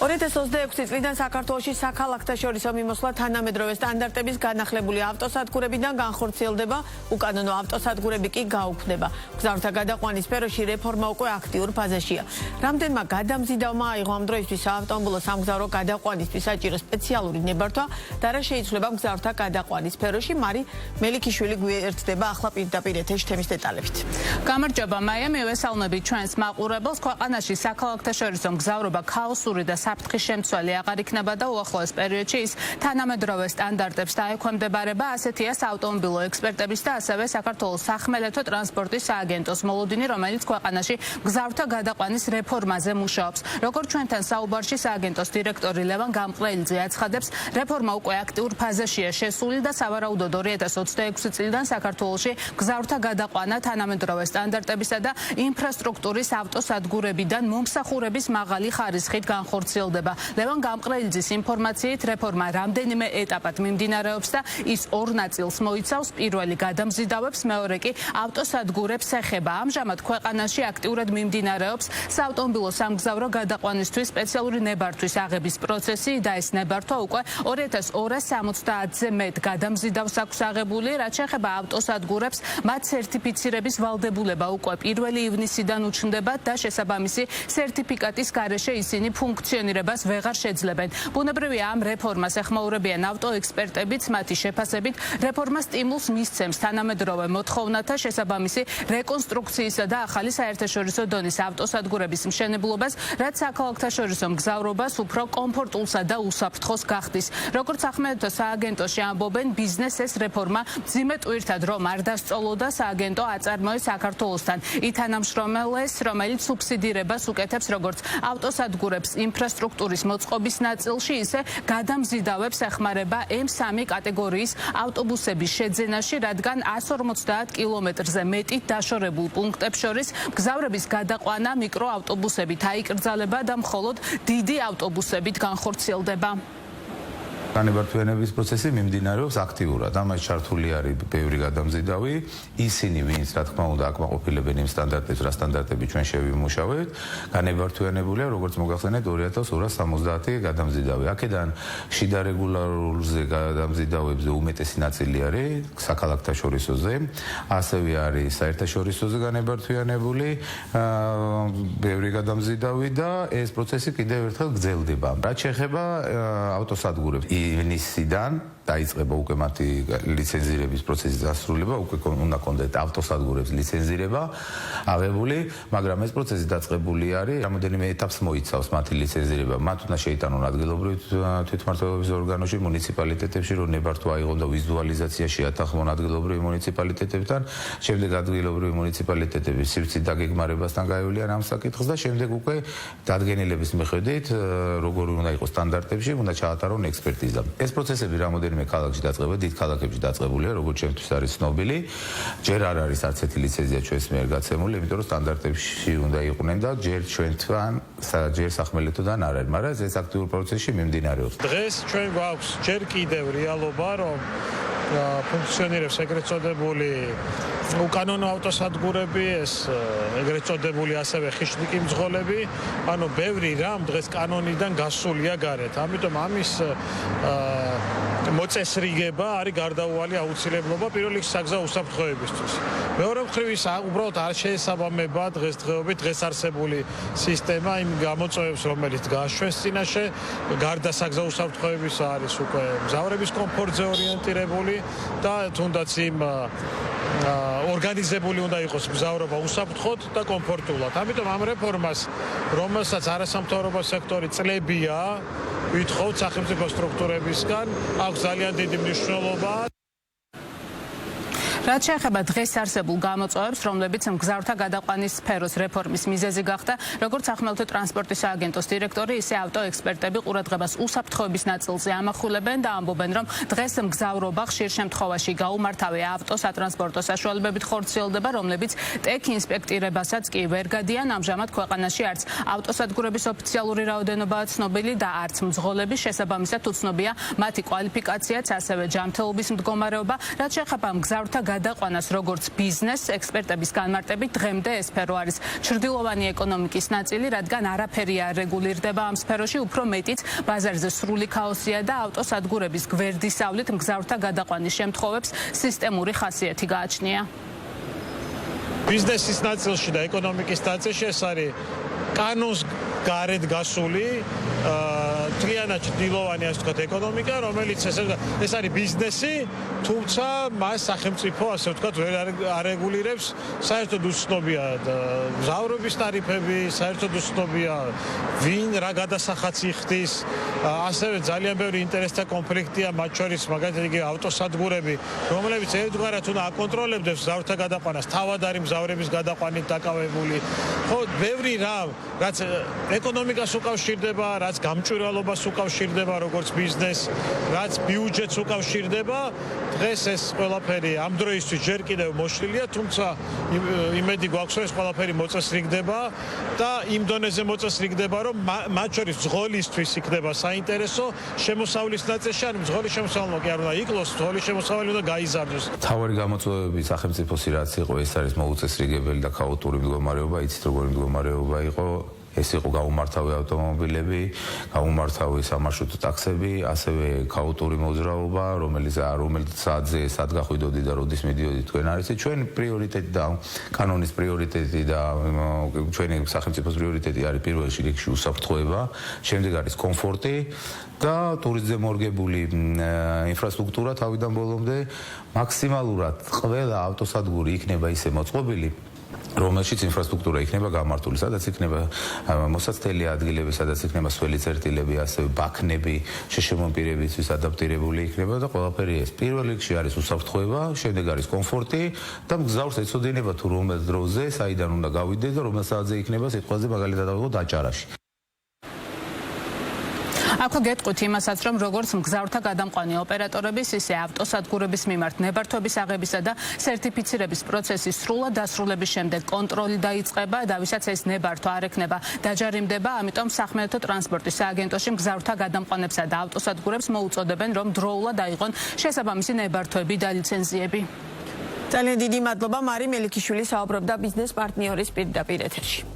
2026 წლიდან საქართველოში საქალაქთაშორისო მიმოსვლა თანამედროვე სტანდარტების განახლებული ავტოსადგურებიდან განხორციელდება, უკანონო ავტოსადგურები კი გაუქმდება. მგზავრთა გადაყვანის სფეროში რეფორმა უკვე აქტიურ ფაზაშია. რამდენმა გადამზიდავმა აიღო ამ დროისთვის საავტომობილო სამგზავრო გადაყვანისთვის საჭირო სპეციალური ნებართვა და რა შეიცვლება მგზავრთა გადაყვანის სფეროში. მარი მელიქიშვილი გვერდება ახლა პირდაპირ ეთერში თემის დეტალებით. გამარჯობა, მაია, მივესალმები ჩვენს მაყურებელს. ქვეყანაში საქალაქთაშორისო მგზავრობა ქაოსური და საფრთხის შემცველი აღარ იქნება და უახლოეს პერიოდში ის თანამედროვე სტანდარტებს დაექვემდებარება. ასეთია საავტომობილო ექსპერტების და ასევე საქართველოს სახმელეთო ტრანსპორტის სააგენტოს მოლოდინი, რომელიც ქვეყანაში მგზავრთა გადაყვანის რეფორმაზე მუშაობს. როგორც ჩვენთან საუბარში სააგენტოს დირექტორი ლევან გამყრელიძე აცხადებს, რეფორმა უკვე აქტიურ ფაზაშია შესული და სავარაუდოდ 2026 წლიდან საქართველოში მგზავრთა გადაყვანა თანამედროვე სტანდარტებისა და ინფრასტრუქტურის ავტოსადგურებიდან მომსახურების მაღალი ხარისხით განხორციელდება. ლევან გამყრელიძის ინფორმაციით რეფორმა რამდენიმე ეტაპად მიმდინარეობს და ის ორ ნაწილს მოიცავს. პირველი გადამზიდავებს, მეორე კი ავტოსადგურებს ეხება. ამჟამად ქვეყანაში აქტიურად მიმდინარეობს საავტომობილო სამგზავრო გადაყვანისთვის სპეციალური ნებართვის აღების პროცესი და ეს ნებართვა უკვე 2270-ზე მეტ გადამზიდავს აქვს აღებული. რაც შეეხება ავტოსადგურებს, მათ სერტიფიცირების ვალდებულება უკვე 1 ივნისიდან უჩნდებათ და შესაბამისი სერტიფიკატის გარეშე ისინი ფუნქციონირებას ვეღარ შეძლებენ. ბუნებრივია, ამ რეფორმას ეხმაურებიან ავტოექსპერტებიც, მათი შეფასებით რეფორმა სტიმულს მისცემს თანამედროვე მოთხოვნათა შესაბამისი რეკონსტრუქციისა და ახალი საერთაშორისო დონის ავტოსადგურების მშენებლობას, რაც საქალაქთაშორისო მგზავრობას უფრო კომფორტულსა და უსაფრთხოს გახდის. როგორც სახმელეთო სააგენტოში ამბობენ, ბიზნესს ეს რეფორმა მძიმე ტვირთად რომ არ დასწოლოდა, სააგენტო აწარმოეს საქართველოსთან ითანამშრომელეს, რომელიც სუბსიდირებას უკეთებს როგორც ავტოსადგურებს ინფრასტრუქტურის მოწყობის ნაწილში, ისე გადამზიდავებს ეხმარება M3 კატეგორიის ავტობუსების შეძენაში, რადგან 150 კილომეტრზე მეტი დაშორებულ პუნქტებს შორის მგზავრების გადაყვანა მიკროავტობუსებით აიკრძალება და მხოლოდ დიდი ავტობუსებით განხორციელდება. განებართვენების პროცესი მიმდინარეობს აქტიურად. ამას ჩართული არის ბევრი გადამზიდავი. ისინი, ვინც რა თქმა უნდა აკმაყოფილებენ იმ სტანდარტებს, რა სტანდარტები ჩვენ შევიმუშავებთ, განებართვენებულია, როგორც მოგახსენეთ, 2270 გადამზიდავი. აქედან შიდა რეგულარულზე გადამზიდავებზე უმეტესი ნაწილი არის საქალაქთაშორისოზე, ასევე არის საერთაშორისოზე განებართვენებული ბევრი გადამზიდავი და ეს პროცესი კიდევ ერთხელ გრძელდება. რაც შეეხება ავტოსადგურებს, ივნისიდან დაიწყება უკვე მათი ლიცენზირების პროცესის დასრულება, უკვე უნდა კონდეთ ავტოსადგურებს ლიცენზირება აღებული, მაგრამ ეს პროცესი დაწყებული არის, რამოდენიმე ეტაპს მოიცავს მათი ლიცენზირება. მათ უნდა შეიტანონ ადგილობრივი თვითმმართველობის ორგანოში, მუნიციპალიტეტებში, რომ ნებართვა აიღონ და ვიზუალიზაცია შეათანხმონ ადგილობრივი მუნიციპალიტეტებთან, შემდეგ ადგილობრივი მუნიციპალიტეტების სივრცის დაგეგმარებასთან გაევლიან ამ საკითხს და შემდეგ უკვე დადგენილების მიხედვით, როგორი უნდა იყოს სტანდარტებში, უნდა ჩაატარონ ექსპერტიზა. ეს პროცესები რამოდენიმე ქალაქში დაწყება, დიდ ქალაქებში დაწყებულია, როგორც ჩემთვის არის ცნობილი. ჯერ არ არის არც ერთი ლიცენზია ჩვენს მიერ გაცემული, იმიტომ რომ სტანდარტებში უნდა იყვნენ და ჯერ ჩვენთან, ჯერ სახმელეთოდან არ არის, მაგრამ ეს აქტიურ პროცესში მიმდინარეობს. დღეს ჩვენ გვაქვს ჯერ კიდევ რეალობა, რომ ფუნქციონირებს ეგრეთ წოდებული უკანონო ავტოსადგურები, ეს ეგრეთ წოდებული ასევე ხიშნიკი მძღოლები, ანუ ბევრი რამ დღეს კანონიდან გასულია გარეთ. ამიტომ ამის მოწესრიგება არის გარდაუვალი აუცილებლობა პირველ რიგში საგზაო უსაფრთხოებისთვის. მეორე მხრივ ის უბრალოდ არ შეესაბამება დღესდღეობით დღეს არსებული სისტემა იმ გამოწვევებს, რომელიც დგას ჩვენს წინაშე, გარდა საგზაო უსაფრთხოებისა არის უკვე მგზავრების კომფორტზე ორიენტირებული და თუნდაც იმ ორგანიზებული უნდა იყოს მგზავრობა უსაფრთხოდ და კომფორტულად. ამიტომ ამ რეფორმას, რომელსაც არასამთავრობო სექტორი წლებია ვითხოვთ სახელმწიფო სტრუქტურებისგან, აქვს ძალიან დიდი მნიშვნელობა. რაც შეეხება დღეს არსებულ გამოწვევებს, რომლებიც მგზავრთა გადაყვანის სფეროს რეფორმის მიზეზი გახდა, როგორც სახმელეთო ტრანსპორტის სააგენტოს დირექტორი, ისე ავტოექსპერტები ყურადღებას უსაფრთხოების ნაწილზე ამახვილებენ და ამბობენ, რომ დღეს მგზავრობა ხშირ შემთხვევაში გაუმართავე ავტოსატრანსპორტო საშუალებებით ხორციელდება, რომლებიც ტექ ინსპექტირებასაც კი ვერ გადიან. ამჟამად ქვეყანაში არც ავტოსადგურების ოფიციალური რაოდენობაა ცნობილი და არც მძღოლების, შესაბამისად უცნობია მათი კვალიფიკაციაც, ასევე ჯანმრთელობის მდგომარეობა. რაც შეეხება მგზავრთა გადაყვანას როგორც ბიზნესს, ექსპერტების განმარტებით დღემდე ეს სფერო არის ჩრდილოვანი ეკონომიკის ნაწილი, რადგან არაფერი არ რეგულირდება ამ სფეროში, უფრო მეტიც ბაზარზე სრული ქაოსია და ავტოსადგურების გვერდისავლით მგზავრთა გადაყვანის შემთხვევებს სისტემური ხასიათი გააჩნია. ბიზნესის ნაწილში და ეკონომიკის ნაწილში ეს არის კანონს გარეთ გასული თლიანად ჩრდილოვანი ასე ვთქვათ ეკონომიკა, რომელიც ეს არის ბიზნესი, თუმცა მას სახელმწიფო ასე ვთქვათ ვერ არეგულირებს, საერთოდ უცნობია მგზავრობის ტარიფები, საერთოდ უცნობია ვინ რა გადასახადს იხდის, ასევე ძალიან ბევრი ინტერესთა კონფლიქტია, მათ შორის მაგალითად იგი ავტოსადგურები, რომლებიც ერთგვარად უნდა აკონტროლებდეს მგზავრთა გადაყვანას, თავად არის მგზავრების გადაყვანით დაკავებული. ხო, ბევრი რამ, რაც ეკონომიკას უკავშირდება, რაც გამჭვირვალობას უკავშირდება როგორც ბიზნესს, რაც ბიუჯეტს უკავშირდება, დღეს ეს ყველაფერი ამ დროისთვის ჯერ კიდევ მოშლილია, თუმცა იმედი გვაქვს, რომ ეს ყველაფერი მოწესრიგდება და იმ დონეზე მოწესრიგდება, რომ მათ შორის მძღოლისთვის იქნება საინტერესო შემოსავლის ნაწილში, ან მძღოლის შემოსავლა კი არ უნდა იკლოს, მძღოლის შემოსავალი უნდა გაიზარდოს. თავარი გამოწვევები სახელმწიფოსი რაც იყო, ეს არის მოუწესრიგებელი და ქაოტური მდგომარეობა, იცით როგორი მდგომარეობა იყო. ეს იყო გაუმართავი ავტომობილები, გაუმართავი სამარშრუტო ტაქსები, ასევე ქაოტური მოძრაობა, რომელიც საათზე სად გახვიდოდი და როდის მიდიოდი თქვენ არის ჩვენი პრიორიტეტი და კანონის პრიორიტეტი და ჩვენი სახელმწიფოს პრიორიტეტი არის პირველ რიგში უსაფრთხოება, შემდეგ არის კომფორტი და ტურიზმზე მორგებული ინფრასტრუქტურა თავიდან ბოლომდე მაქსიმალურად ყველა ავტოსადგური იქნება ისე მოწყობილი, რომელშიც ინფრასტრუქტურა იქნება გამართული, სადაც იქნება მოსაცდელი ადგილები, სადაც იქნება სველი წერტილები, ასევე ბაქნები, შეშემო პირებისთვის ადაპტირებული იქნება და ყველაფერი ეს. პირველ რიგში არის უსაფრთხოება, შემდეგ არის კომფორტი და მგზავრს ეცოდინება თუ რომელ დროზე, საიდან უნდა გავიდეს და რომელ საათზე იქნება სიტყვაზე მაგალითად ავიღო დაჭარაში. აქვე გეტყვით იმასაც, რომ როგორც მგზავრთა გადამყვანი ოპერატორების, ისე ავტოსადგურების მიმართ ნებართვების აღებისა და სერტიფიცირების პროცესის სრულად დასრულების შემდეგ კონტროლი დაიწყება და ვისაც ეს ნებართვა არ ექნება დაჯარიმდება, ამიტომ სახმელეთო ტრანსპორტის სააგენტოში მგზავრთა გადამყვანებსა და ავტოსადგურებს მოუწოდებენ, რომ დროულად აიღონ შესაბამისი ნებართვები და ლიცენზიები. ძალიან დიდი მადლობა, მარი მელიქიშვილი საუბრობდა ბიზნეს პარტნიორის პირდაპირ ეთერში.